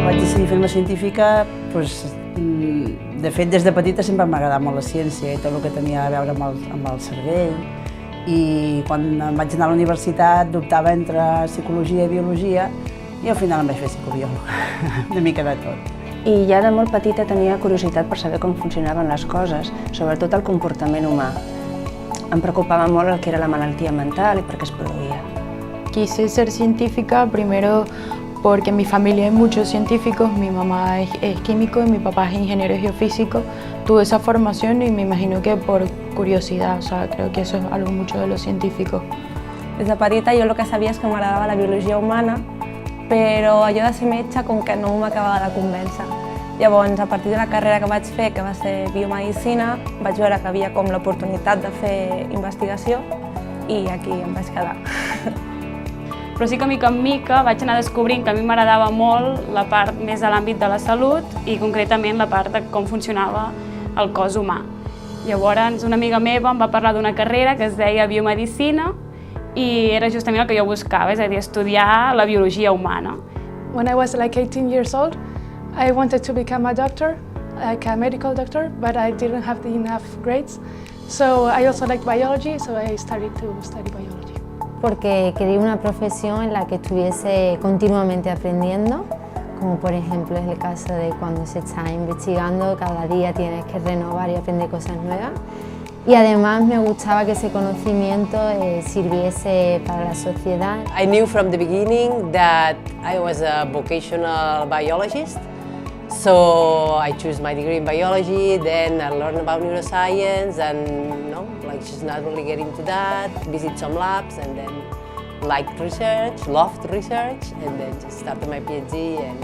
Vaig decidir fer una científica, de fet, des de petita sempre m'ha agradat molt la ciència i tot el que tenia a veure amb el cervell. I quan em vaig anar a la universitat dubtava entre psicologia i biologia i al final em vaig fer psicobiòloga, una mica de tot. I ja de molt petita tenia curiositat per saber com funcionaven les coses, sobretot el comportament humà. Em preocupava molt el que era la malaltia mental i per què es produïa. Quise ser científica primero porque en mi familia hay muchos científicos, mi mamá es químico y mi papá es ingeniero geofísico. Tuve esa formación y me imagino que por curiosidad, o sea, creo que eso es algo mucho de los científicos. Des de petita jo el que sabia és que m'agradava la biologia humana, però allò de ser metge com que no m'acabava de convèncer. Llavors, a partir d'una carrera que vaig fer, que va ser biomedicina, vaig veure que havia com l'oportunitat de fer investigació i aquí em vaig quedar. Però sí que mica en mica vaig anar descobrint que a mi m'agradava molt la part més de l'àmbit de la salut i concretament la part de com funcionava el cos humà. Llavors una amiga meva em va parlar d'una carrera que es deia biomedicina i era justament el que jo buscava, és a dir, estudiar la biologia humana. When I was like 18 years old, I wanted to become a doctor, like a medical doctor, but I didn't have enough grades. So I also liked biology, so I started to study biology. Porque quería una profesión en la que estuviese continuamente aprendiendo, como por ejemplo es el caso de cuando se está investigando, cada día tienes que renovar y aprender cosas nuevas. Y además me gustaba que ese conocimiento sirviese para la sociedad. I knew from the beginning that I was a vocational biologist. So I chose my degree in biology, then I learned about neuroscience and just not really get into that, visit some labs and then liked research, loved research and then just started my PhD and